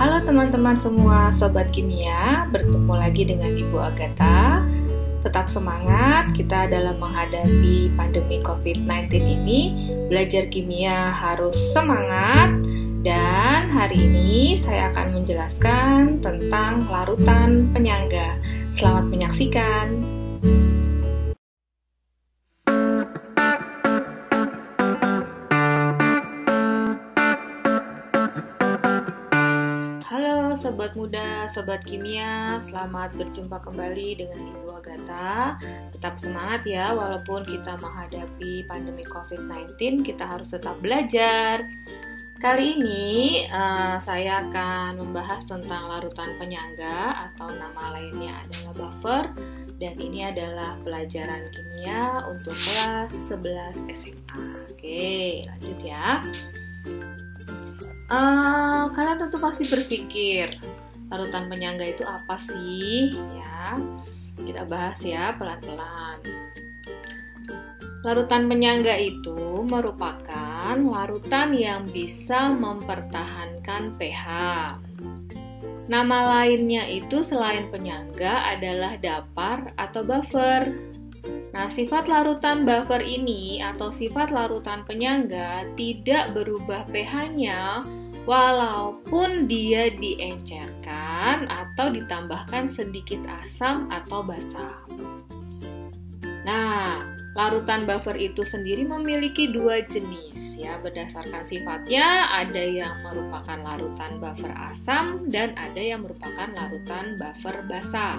Halo teman-teman semua, Sobat Kimia, bertemu lagi dengan Ibu Agatha. Tetap semangat, kita dalam menghadapi pandemi COVID-19 ini. Belajar kimia harus semangat. Dan hari ini saya akan menjelaskan tentang larutan penyangga. Selamat menyaksikan. Halo Sobat Muda, Sobat Kimia, selamat berjumpa kembali dengan Ibu Agatha. Tetap semangat ya, walaupun kita menghadapi pandemi COVID-19, kita harus tetap belajar. Kali ini saya akan membahas tentang larutan penyangga atau nama lainnya adalah buffer. Dan ini adalah pelajaran kimia untuk kelas 11 SMA. Oke, lanjut ya. Kalian tentu pasti berpikir, larutan penyangga itu apa sih? Ya, kita bahas ya pelan-pelan. Larutan penyangga itu merupakan larutan yang bisa mempertahankan pH. Nama lainnya itu selain penyangga adalah dapar atau buffer. Nah, sifat larutan buffer ini atau sifat larutan penyangga tidak berubah pH-nya walaupun dia diencerkan atau ditambahkan sedikit asam atau basa. Nah, larutan buffer itu sendiri memiliki dua jenis ya, berdasarkan sifatnya. Ada yang merupakan larutan buffer asam dan ada yang merupakan larutan buffer basa.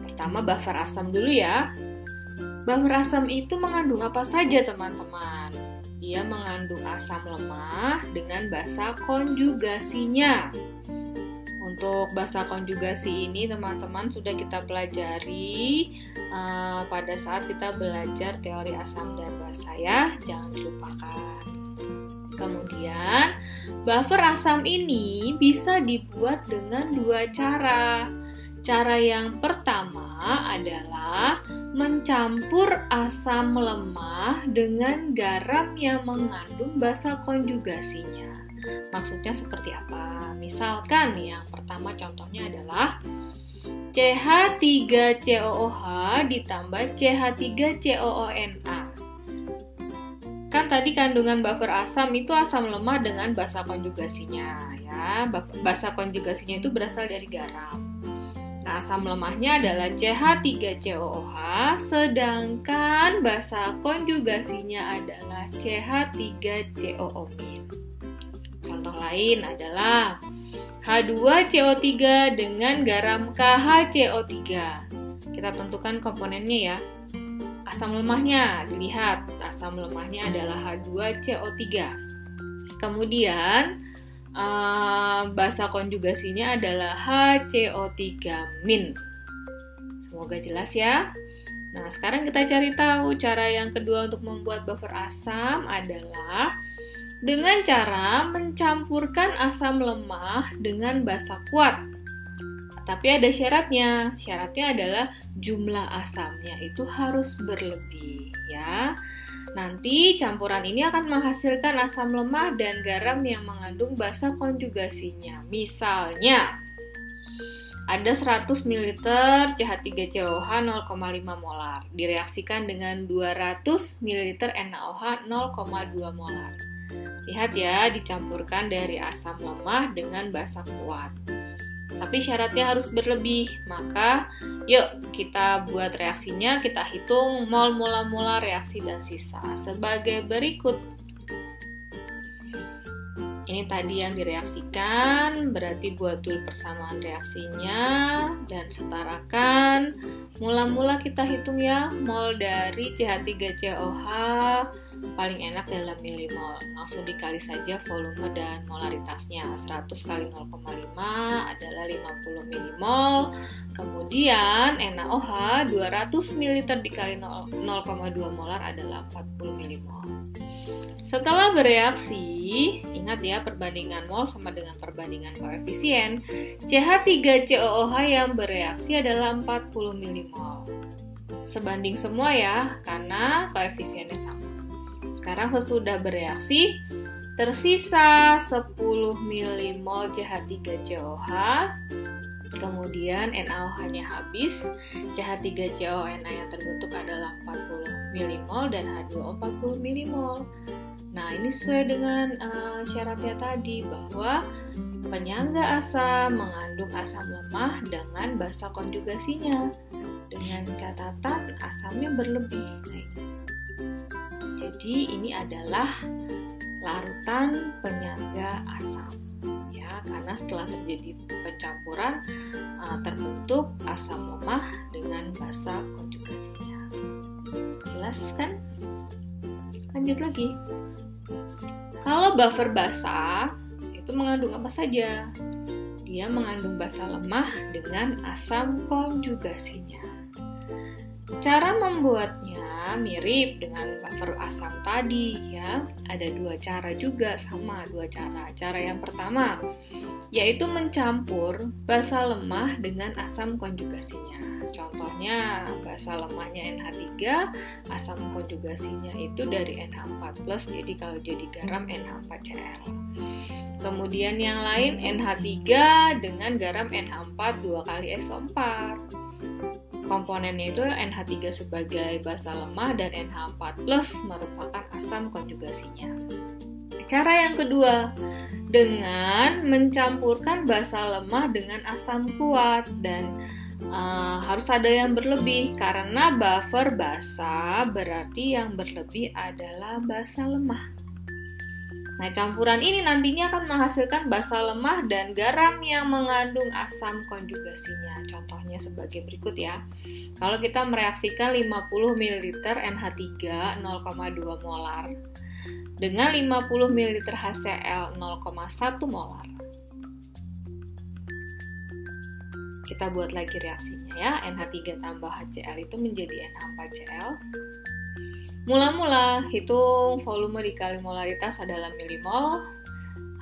Pertama buffer asam dulu ya. Buffer asam itu mengandung apa saja teman-teman? Dia mengandung asam lemah dengan basa konjugasinya. Untuk basa konjugasi ini teman-teman sudah kita pelajari pada saat kita belajar teori asam dan basa ya, jangan dilupakan. Kemudian buffer asam ini bisa dibuat dengan dua cara. Cara yang pertama adalah mencampur asam lemah dengan garam yang mengandung basa konjugasinya. Maksudnya seperti apa? Misalkan yang pertama contohnya adalah CH3COOH ditambah CH3COONA. Kan tadi kandungan buffer asam itu asam lemah dengan basa konjugasinya ya. Basa konjugasinya itu berasal dari garam. Nah, asam lemahnya adalah CH3COOH, sedangkan basa konjugasinya adalah CH3COO-. Contoh lain adalah H2CO3 dengan garam KHCO3. Kita tentukan komponennya ya. Asam lemahnya, dilihat, asam lemahnya adalah H2CO3. Kemudian basa konjugasinya adalah HCO3-. Semoga jelas ya. Nah, sekarang kita cari tahu cara yang kedua untuk membuat buffer asam adalah dengan cara mencampurkan asam lemah dengan basa kuat. Tapi ada syaratnya. Syaratnya adalah jumlah asamnya itu harus berlebih ya. Nanti campuran ini akan menghasilkan asam lemah dan garam yang mengandung basa konjugasinya. Misalnya, ada 100 ml CH3COOH 0,5 molar, direaksikan dengan 200 ml NaOH 0,2 molar. Lihat ya, dicampurkan dari asam lemah dengan basa kuat. Tapi syaratnya harus berlebih, maka yuk kita buat reaksinya, kita hitung mol, molar, reaksi, dan sisa sebagai berikut. Ini tadi yang direaksikan, berarti buat dulu persamaan reaksinya dan setarakan. Mula-mula kita hitung ya, mol dari CH3COOH paling enak dalam milimol. Langsung dikali saja volume dan molaritasnya. 100 kali 0,5 adalah 50 milimol. Kemudian NaOH 200 ml dikali 0,2 molar adalah 40 milimol. Setelah bereaksi, ingat ya perbandingan mol sama dengan perbandingan koefisien. CH3COOH yang bereaksi adalah 40 milimol. Sebanding semua ya, karena koefisiennya sama. Sekarang sesudah bereaksi, Tersisa 10 milimol CH3COH. Kemudian NaOH-nya habis, CH3CONa yang terbentuk adalah 40 milimol dan H2O 40 milimol. Nah, ini sesuai dengan syaratnya tadi bahwa penyangga asam mengandung asam lemah dengan basa konjugasinya dengan catatan asamnya berlebih. Nah, jadi ini adalah larutan penyangga asam. Ya, karena setelah terjadi pencampuran terbentuk asam lemah dengan basa konjugasinya. Jelas kan? Lanjut lagi. Kalau buffer basa itu mengandung apa saja? Dia mengandung basa lemah dengan asam konjugasinya. Cara membuatnya mirip dengan buffer asam tadi ya. Ada dua cara juga, sama dua cara. Cara yang pertama yaitu mencampur basa lemah dengan asam konjugasinya. Contohnya basa lemahnya NH3, asam konjugasinya itu dari NH4+, jadi kalau jadi garam NH4Cl. Kemudian yang lain NH3 dengan garam NH4 2 kali SO4. Komponennya itu NH3 sebagai basa lemah dan NH4+ merupakan asam konjugasinya. Cara yang kedua, dengan mencampurkan basa lemah dengan asam kuat dan harus ada yang berlebih karena buffer basa berarti yang berlebih adalah basa lemah. Nah, campuran ini nantinya akan menghasilkan basa lemah dan garam yang mengandung asam konjugasinya. Contohnya sebagai berikut ya. Kalau kita mereaksikan 50 ml NH3 0,2 molar dengan 50 ml HCl 0,1 molar. Kita buat lagi reaksinya ya. NH3 tambah HCl itu menjadi NH4Cl. Mula-mula hitung volume dikali molaritas adalah milimol.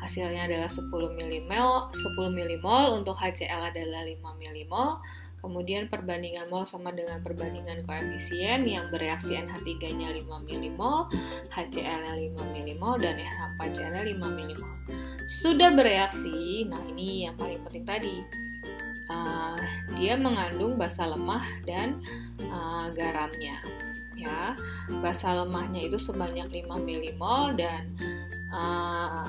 Hasilnya adalah 10 milimol, untuk HCl adalah 5 milimol. Kemudian perbandingan mol sama dengan perbandingan koefisien yang bereaksi NH3-nya 5 milimol, HCl-nya 5 milimol, dan NH4Cl-nya 5 milimol. Sudah bereaksi, nah ini yang paling penting tadi. Dia mengandung basa lemah dan garamnya. Ya, basa lemahnya itu sebanyak 5 milimol dan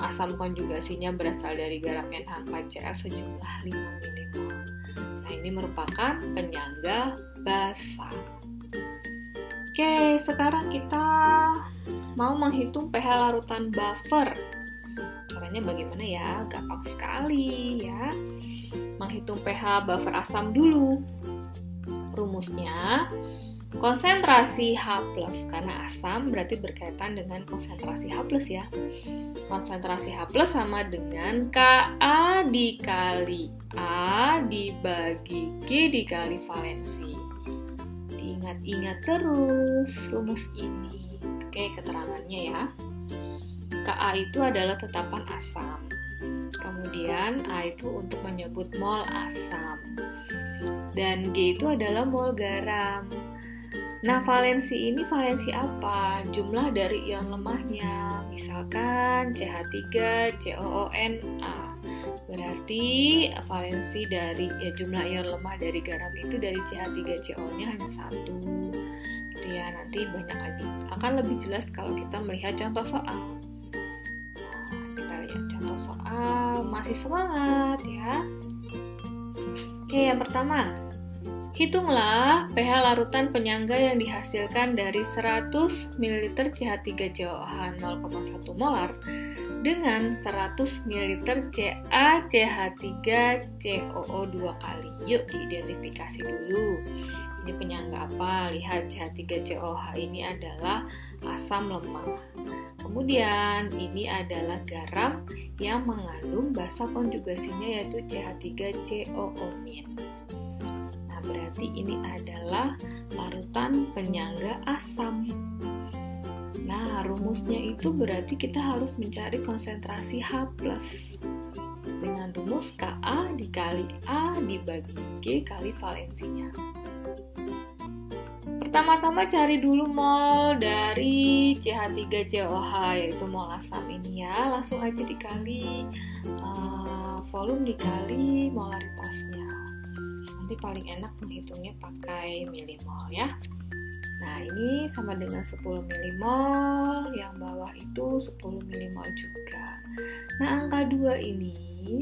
asam konjugasinya berasal dari garam NH4Cl sejumlah 5 milimol. Nah, ini merupakan penyangga basa. Oke, sekarang kita mau menghitung pH larutan buffer. Caranya bagaimana ya? Gampang sekali ya. Menghitung pH buffer asam dulu. Rumusnya konsentrasi H+, karena asam berarti berkaitan dengan konsentrasi H+ ya. Konsentrasi H+ sama dengan Ka dikali A dibagi G dikali valensi. Diingat-ingat terus rumus ini. Oke, keterangannya ya. Ka itu adalah tetapan asam. Kemudian A itu untuk menyebut mol asam. Dan G itu adalah mol garam. Nah, valensi ini valensi apa? Jumlah dari ion lemahnya. Misalkan CH3COONa. Berarti valensi dari jumlah ion lemah dari garam itu dari CH3CO-nya hanya 1. Gitu ya, nanti banyak lagi. Akan lebih jelas kalau kita melihat contoh soal. Nah, kita lihat contoh soal. Masih semangat ya. Oke, yang pertama. Hitunglah pH larutan penyangga yang dihasilkan dari 100 ml CH3COOH 0,1 molar dengan 100 ml CaCH3COO 2 kali. Yuk diidentifikasi dulu. Ini penyangga apa? Lihat CH3COOH ini adalah asam lemah. Kemudian ini adalah garam yang mengandung basa konjugasinya yaitu CH3COO-. Berarti ini adalah larutan penyangga asam. Nah, rumusnya itu berarti kita harus mencari konsentrasi H+. Dengan rumus Ka dikali A dibagi G kali valensinya. Pertama-tama cari dulu mol dari CH3COH, yaitu mol asam ini ya. Langsung aja dikali volume dikali molaritasnya. Nanti paling enak menghitungnya pakai milimol ya. Nah, ini sama dengan 10 milimol, yang bawah itu 10 milimol juga. Nah, angka 2 ini,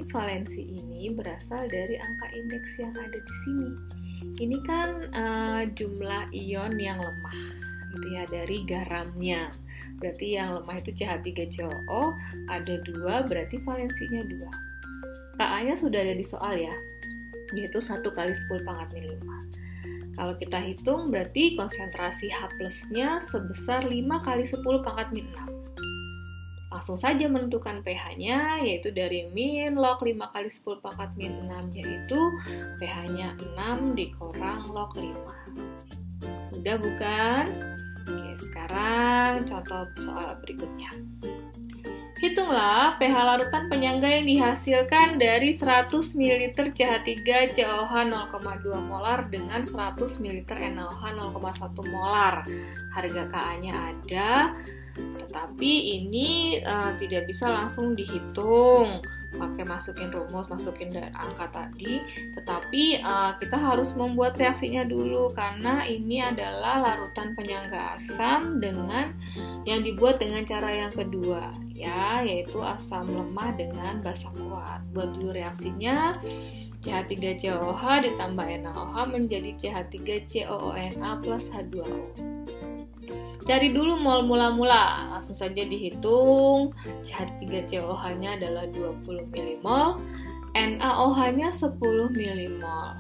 valensi ini berasal dari angka indeks yang ada di sini. Ini kan jumlah ion yang lemah, gitu ya, dari garamnya. Berarti yang lemah itu CH3COO, ada 2, berarti valensinya 2. Ka-nya sudah ada di soal ya, yaitu 1 kali 10 pangkat min 5. Kalau kita hitung berarti konsentrasi H+-nya sebesar 5 kali 10 pangkat min 6. Langsung saja menentukan pH-nya, yaitu dari min log 5 kali 10 pangkat min 6, yaitu pH-nya 6 dikurang log 5. Sudah bukan? Oke, sekarang contoh soal berikutnya. Hitunglah pH larutan penyangga yang dihasilkan dari 100 ml CH3COH 0,2 molar dengan 100 ml NaOH 0,1 molar. Harga Ka-nya ada, tetapi ini tidak bisa langsung dihitung pakai masukin rumus, masukin angka tadi, tetapi kita harus membuat reaksinya dulu karena ini adalah larutan penyangga asam dengan yang dibuat dengan cara yang kedua ya, yaitu asam lemah dengan basa kuat. Buat dulu reaksinya, CH3COH ditambah NaOH menjadi CH3COONa plus H2O. Cari dulu mol mula-mula, langsung saja dihitung. CH3COH-nya adalah 20 milimol, NaOH-nya 10 milimol.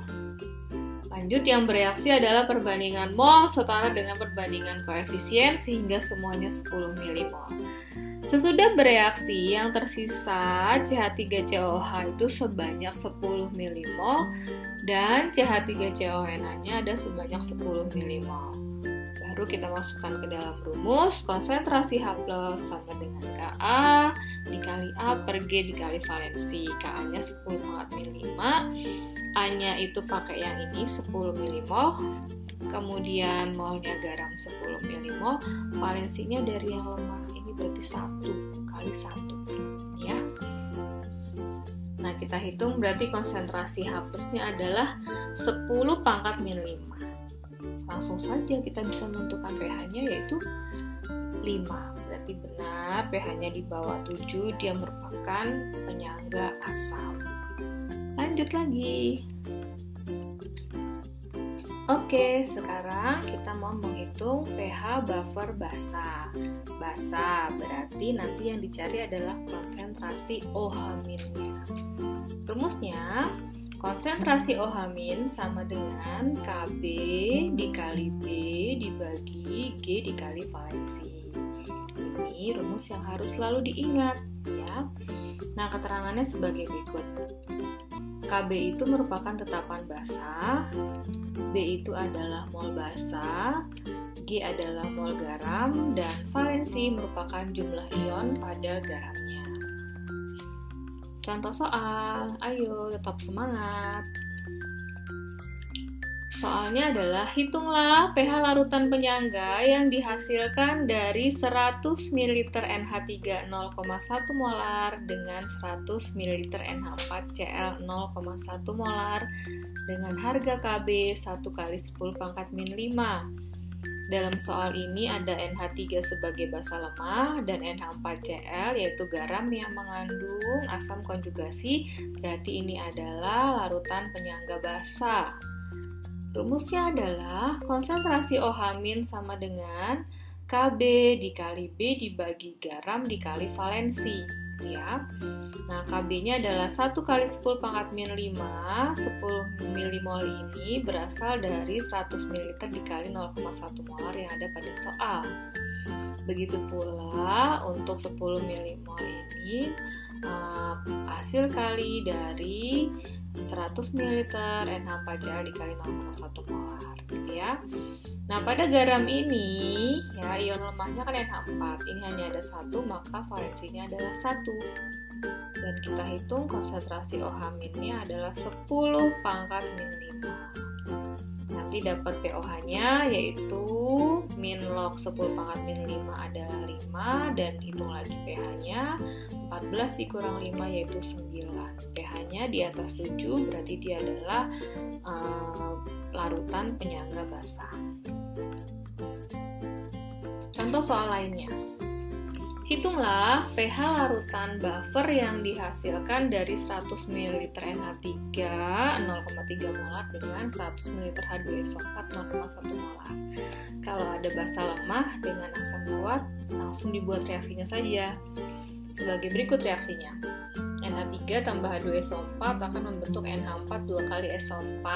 Lanjut, yang bereaksi adalah perbandingan mol setara dengan perbandingan koefisien sehingga semuanya 10 milimol. Sesudah bereaksi, yang tersisa CH3COH itu sebanyak 10 milimol dan CH3CONa-nya ada sebanyak 10 milimol. Baru kita masukkan ke dalam rumus, konsentrasi H+ sama dengan Ka dikali A per G dikali valensi. Ka-nya 10 pangkat min 5, A-nya itu pakai yang ini 10 milimol, kemudian molnya garam 10 milimol, valensinya dari yang lemah, ini berarti 1 kali 1 ya. Nah, kita hitung berarti konsentrasi H+-nya adalah 10 pangkat min 5. Langsung saja kita bisa menentukan pH-nya yaitu 5. Berarti benar pH-nya di bawah 7, dia merupakan penyangga asam. Lanjut lagi. Oke, sekarang kita mau menghitung pH buffer basa. Basa berarti nanti yang dicari adalah konsentrasi OH-nya. Rumusnya, konsentrasi OH- sama dengan Kb dikali B dibagi G dikali valensi. Ini rumus yang harus selalu diingat ya. Nah, keterangannya sebagai berikut. Kb itu merupakan tetapan basa, B itu adalah mol basa, G adalah mol garam, dan valensi merupakan jumlah ion pada garamnya. Contoh soal, ayo tetap semangat. Soalnya adalah hitunglah pH larutan penyangga yang dihasilkan dari 100 ml NH3 0,1 molar dengan 100 ml NH4Cl 0,1 molar dengan harga Kb 1 kali 10 pangkat min 5. Dalam soal ini ada NH3 sebagai basa lemah dan NH4Cl yaitu garam yang mengandung asam konjugasi, berarti ini adalah larutan penyangga basa. Rumusnya adalah konsentrasi OH- sama dengan Kb dikali B dibagi garam dikali valensi ya. Nah, Kb-nya adalah 1 kali 10 pangkat min 5, 10 milimol ini berasal dari 100 ml dikali 0,1 molar yang ada pada soal. Begitu pula untuk 10 milimol ini hasil kali dari 100 ml NH4Cl dikali 0,1 molar gitu ya. Nah, pada garam ini ya ion lemahnya kan NH4, ini hanya ada 1, maka valensinya adalah 1. Dan kita hitung konsentrasi OH-nya adalah 10 pangkat min 5. Nah, nanti dapat pOH-nya yaitu min log 10 pangkat min 5 adalah 5, dan hitung lagi pH-nya 14 dikurang 5 yaitu 9. pH-nya di atas 7 berarti dia adalah larutan penyangga basah. Contoh soal lainnya. Hitunglah pH larutan buffer yang dihasilkan dari 100 ml NH3 0,3 molar dengan 100 ml H2SO4 0,1 molar. Kalau ada basa lemah dengan asam kuat, langsung dibuat reaksinya saja. Sebagai berikut reaksinya. NH3 tambah H2SO4 akan membentuk NH4 2 kali SO4.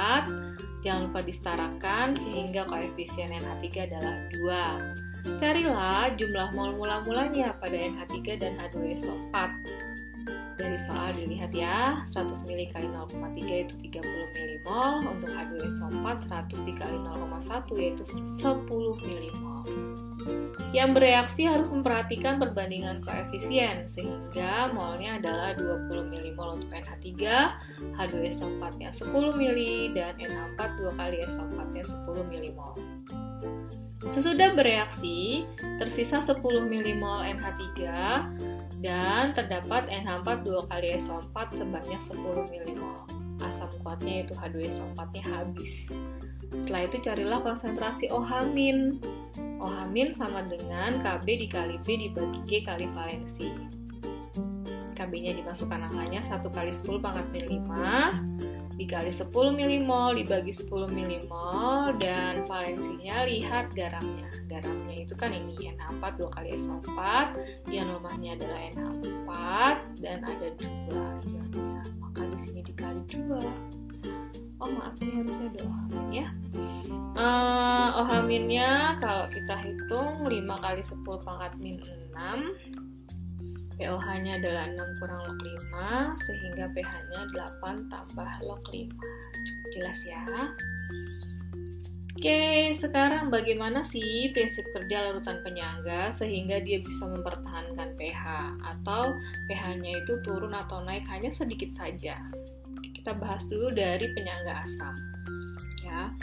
Jangan lupa disetarakan sehingga koefisien NH3 adalah 2. Carilah jumlah mol mula-mulanya pada NH3 dan H2SO4. Dari soal dilihat ya, 100 ml kali 0,3 itu 30 mmol, untuk H2SO4 100 dikali 0,1 yaitu 10 mmol. Yang bereaksi harus memperhatikan perbandingan koefisien, sehingga molnya adalah 20 mmol untuk NH3, H2SO4-nya 10 ml, dan NH4 2 kali SO4-nya 10 mmol. Sesudah bereaksi, tersisa 10 mmol NH3 dan terdapat NH4 2 kali SO4 sebanyak 10 mmol. Asam kuatnya yaitu H2SO4-nya habis. Setelah itu carilah konsentrasi OH-. OH- sama dengan Kb dikali B dibagi G kali valensi. Kb-nya dimasukkan angkanya 1 kali 10 pangkat min 5 dikali 10 mmol dibagi 10 mmol, dan valensinya lihat garamnya. Garamnya itu kan ini NH4 2 kali SO4, ion lemahnya adalah NH4 dan ada 2 ionnya. Maka di sini dikali 2. Oh maaf, ini harusnya ada OH- ya. OH-nya kalau kita hitung 5 kali 10 pangkat min 6, pOH-nya adalah 6 kurang log 5, sehingga pH-nya 8 tambah log 5. Cukup jelas ya. Oke, sekarang bagaimana sih prinsip kerja larutan penyangga sehingga dia bisa mempertahankan pH atau pH-nya itu turun atau naik hanya sedikit saja. Kita bahas dulu dari penyangga asam. Ya.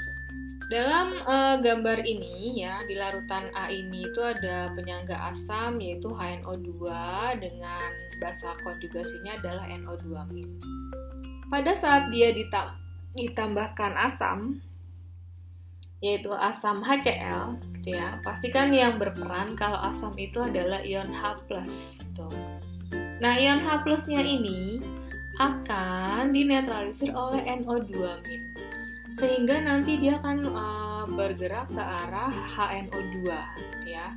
Dalam gambar ini ya, di larutan A ini itu ada penyangga asam yaitu HNO2 dengan basa konjugasinya adalah NO2-. Pada saat dia ditambahkan asam yaitu asam HCl gitu ya, pastikan yang berperan kalau asam itu adalah ion H+. Gitu. Nah, ion H+-nya ini akan dinetralisir oleh NO2-. Sehingga nanti dia akan bergerak ke arah HNO2 ya.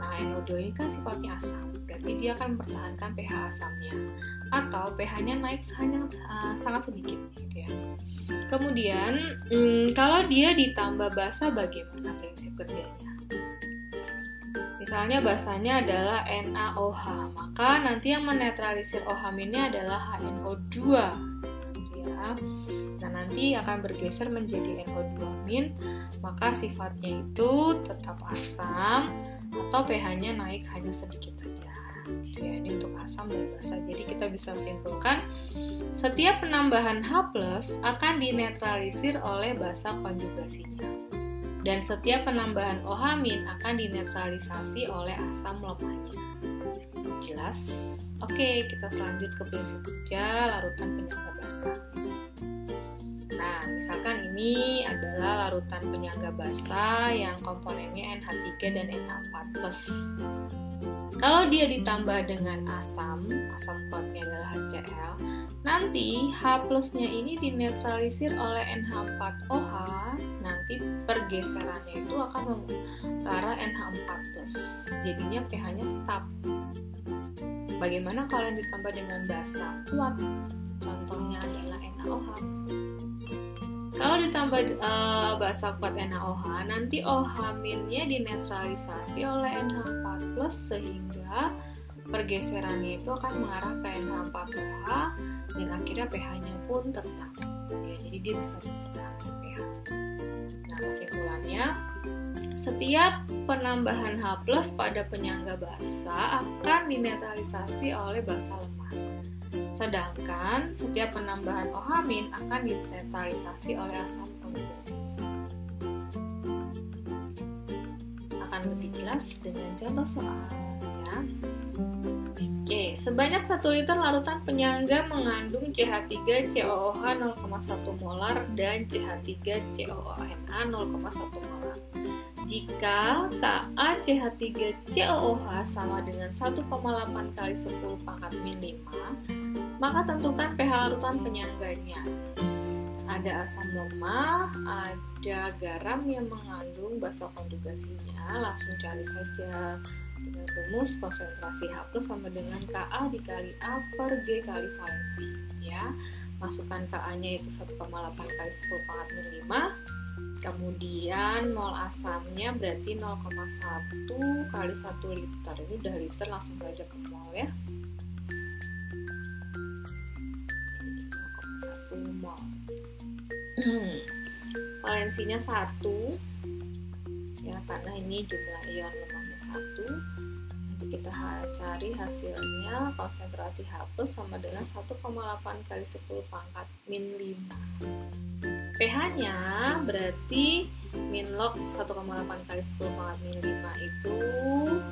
Nah, NO2 ini kan sifatnya asam, berarti dia akan mempertahankan pH asamnya atau pH-nya naik sangat sedikit gitu ya. Kemudian kalau dia ditambah basa, bagaimana prinsip kerjanya? Misalnya basanya adalah NaOH, maka nanti yang menetralisir OH-nya adalah HNO2 ya. Nah, nanti akan bergeser menjadi NO2-, maka sifatnya itu tetap asam atau pH-nya naik hanya sedikit saja. Ya, ini untuk asam dan basa. Jadi kita bisa simpulkan setiap penambahan H+ akan dinetralisir oleh basa konjugasinya. Dan setiap penambahan OH- akan dinetralisasi oleh asam lemahnya. Jelas? Oke, kita lanjut ke prinsip kerja larutan penyangga basa. Nah, misalkan ini adalah larutan penyangga basa yang komponennya NH3 dan NH4+. Kalau dia ditambah dengan asam kuatnya adalah HCl, nanti H+-nya ini dinetralisir oleh NH4OH, nanti pergeserannya itu akan ke arah NH4+. Jadinya pH-nya tetap. Bagaimana kalau yang ditambah dengan basa kuat? Contohnya adalah NaOH. Kalau ditambah basa kuat NaOH, nanti OH-nya dinetralisasi oleh NH4+, sehingga pergeserannya itu akan mengarah ke NH4OH dan akhirnya pH-nya pun tetap. Ya, jadi dia bisa mempertahankan pH. Nah, kesimpulannya, setiap penambahan H+ pada penyangga basa akan dinetralisasi oleh basa lemah. Sedangkan setiap penambahan OH- akan dinetralisasi oleh asam konjugasi. jelas dengan contoh soal ya. Oke, sebanyak 1 liter larutan penyangga mengandung CH3COOH 0,1 molar dan CH3COONA 0,1 molar. Jika KaCH3COOH sama dengan 1,8 kali 10 pangkat min 5, maka tentukan pH larutan penyangganya. Ada asam lemah, ada garam yang mengandung basa konjugasinya. Langsung cari saja dengan rumus konsentrasi H+ sama dengan Ka dikali A per G kali valensi ya. Masukkan Ka-nya itu 1,8 kali 10 pangkat min 5. Kemudian mol asamnya berarti 0,1 kali 1 liter. Ini udah liter, langsung saja ke mol ya. 0,1 mol. Valensinya 1 ya, karena ini jumlah ion lemahnya 1. Nanti kita cari hasilnya, konsentrasi H+ sama dengan 1,8 kali 10 pangkat min 5. pH-nya berarti min log 1,8 kali 10 pangkat min 5 itu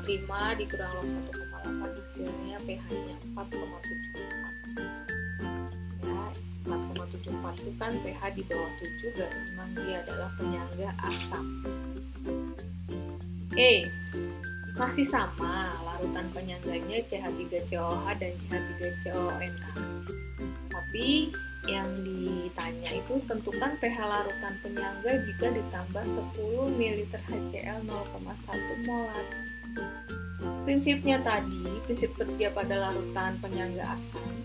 5 dikurang log 1,8, hasilnya pH-nya 4,74. 4,74 itu kan pH di bawah 7, berarti memang dia adalah penyangga asam. Oke, masih sama, larutan penyangganya CH3COOH dan CH3COONA. Tapi yang ditanya itu tentukan pH larutan penyangga jika ditambah 10 ml HCl 0,1 molar. Prinsipnya tadi, prinsip kerja pada larutan penyangga asam.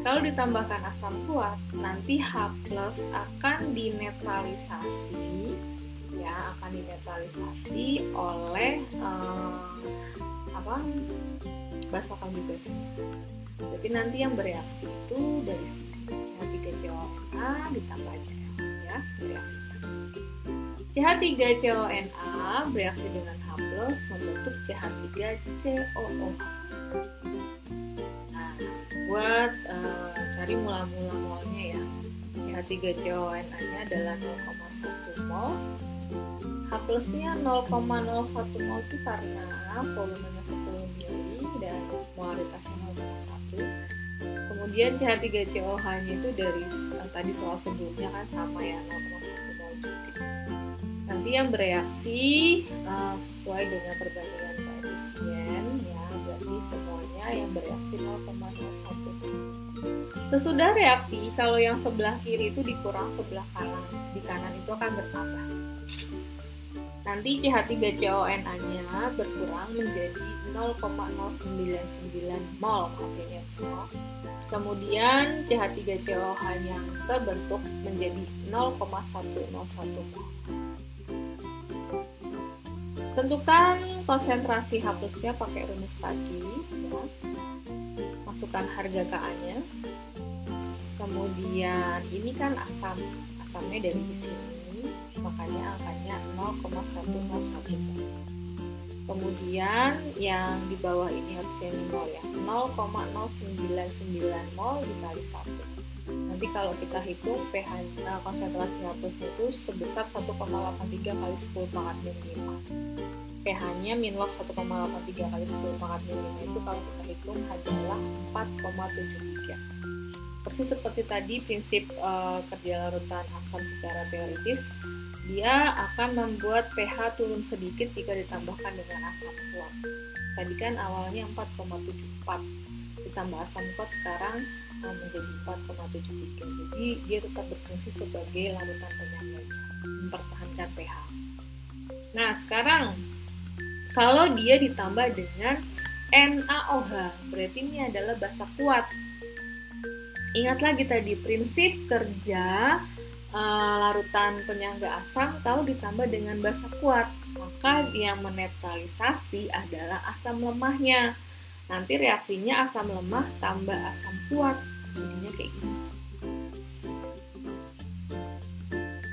Kalau ditambahkan asam kuat, nanti H+ akan dinetralisasi ya, akan dinetralisasi oleh basa konjugasi. Jadi nanti yang bereaksi itu dari sini CH3COONA ditambah HCl ya, bereaksi. CH3CONA bereaksi dengan H+ membentuk CH3COOH. Buat cari mula-mula molnya ya, CH3CONA-nya adalah 0,1 mol, H+-nya 0,01 mol itu karena volumenya 10 ml dan molaritasnya 0,1. Kemudian CH3COOH-nya itu dari tadi soal sebelumnya kan sama ya, 0,1 mol juga. Nanti yang bereaksi sesuai dengan perbandingan koefisien ya, berarti semuanya yang bereaksi 0,01. Sesudah reaksi, kalau yang sebelah kiri itu dikurang sebelah kanan, di kanan itu akan bertambah. Nanti CH3CONA-nya berkurang menjadi 0,099 mol, artinya semua. Kemudian CH3COOH yang terbentuk menjadi 0,101 mol. Tentukan konsentrasi H+-nya pakai rumus tadi ya. Masukkan harga Ka-nya. Kemudian ini kan asamnya dari sini, makanya angkanya 0,101 mol. Kemudian yang di bawah ini harusnya ini mol ya, 0,099 mol dikali 1. Nanti kalau kita hitung pH konsentrasi H+-nya itu sebesar 1,83 kali 10 pangkat min 5. pH-nya min log 1,83 kali 10 pangkat min 5 itu kalau kita hitung adalah 4,73. Persis seperti tadi prinsip kerja larutan asam secara teoritis, dia akan membuat pH turun sedikit jika ditambahkan dengan asam kuat. Tadi kan awalnya 4,74, ditambah asam kuat sekarang menjadi 4,73. Jadi dia tetap berfungsi sebagai larutan penyangganya, mempertahankan pH. Nah sekarang kalau dia ditambah dengan NaOH, berarti ini adalah basa kuat. Ingat lagi tadi prinsip kerja larutan penyangga asam kalau ditambah dengan basa kuat, maka yang menetralisasi adalah asam lemahnya. Nanti reaksinya asam lemah tambah asam kuat, jadinya kayak gini.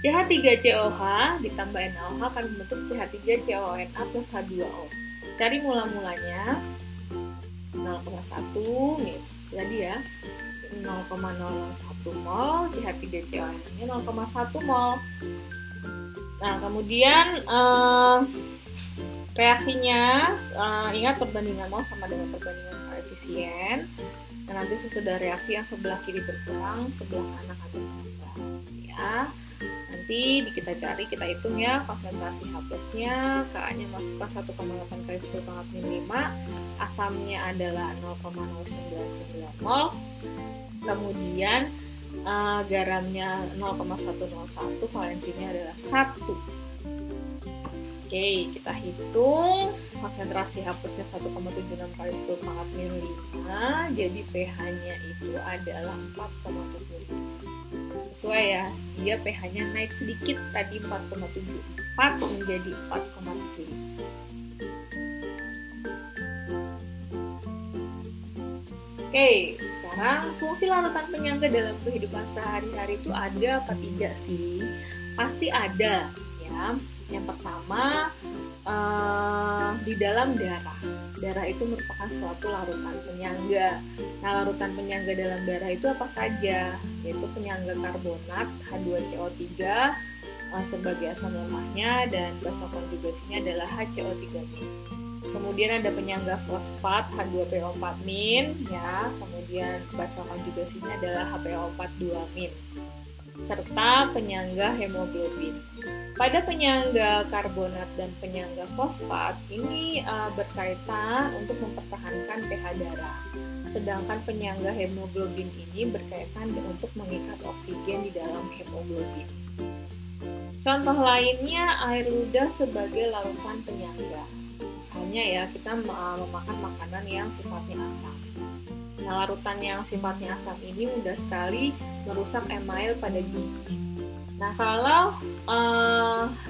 CH3COOH ditambah NaOH akan membentuk CH3CONA plus H2O. Cari mula-mulanya 0,1 nih, tadi ya 0,001 mol, CH3CONA-nya 0,1 mol. Nah kemudian Reaksinya, ingat perbandingan mol sama dengan perbandingan koefisien. Dan nanti sesudah reaksi yang sebelah kiri berkurang, sebelah kanan akan bertambah. Ya, nanti kita cari, kita hitung ya konsentrasi H plusnya, Ka-nya masukkan 1,8 kali 10 pangkat min 5, asamnya adalah 0,099 mol, kemudian garamnya 0,101, valensinya adalah 1. Oke, kita hitung konsentrasi H plusnya 1,76 kali 10 pangkat min 5, jadi pH-nya itu adalah 4,75. Sesuai ya, dia pH-nya naik sedikit, tadi 4,74 menjadi 4,75. Oke, sekarang fungsi larutan penyangga dalam kehidupan sehari-hari itu ada apa tidak sih? Pasti ada ya. Yang pertama, di dalam darah. Darah itu merupakan suatu larutan penyangga. Nah, larutan penyangga dalam darah itu apa saja? Yaitu penyangga karbonat H2CO3 sebagai asam lemahnya, dan basa konjugasinya adalah HCO3-. Kemudian ada penyangga fosfat H2PO4- ya. Kemudian basa konjugasinya adalah HPO4-2-, serta penyangga hemoglobin. Pada penyangga karbonat dan penyangga fosfat ini berkaitan untuk mempertahankan pH darah. Sedangkan penyangga hemoglobin ini berkaitan untuk mengikat oksigen di dalam hemoglobin. Contoh lainnya air ludah sebagai larutan penyangga. Misalnya ya, kita memakan makanan yang sifatnya asam. Nah, larutan yang sifatnya asam ini mudah sekali merusak email pada gigi. Nah, kalau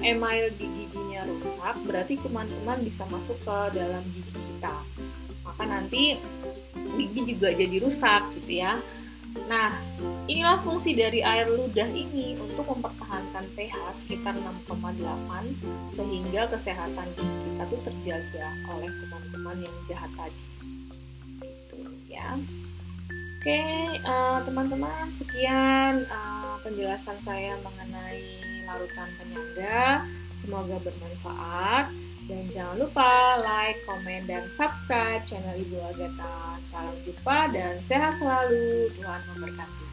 email di giginya rusak, berarti kuman-kuman bisa masuk ke dalam gigi kita. Maka nanti gigi juga jadi rusak gitu ya. Nah, inilah fungsi dari air ludah ini untuk mempertahankan pH sekitar 6,8 sehingga kesehatan gigi kita tuh terjaga oleh kuman-kuman yang jahat tadi. Gitu ya. Oke, teman-teman, sekian penjelasan saya mengenai larutan penyangga. Semoga bermanfaat. Dan jangan lupa like, komen, dan subscribe channel Ibu Agatha. Salam jumpa dan sehat selalu. Tuhan memberkati.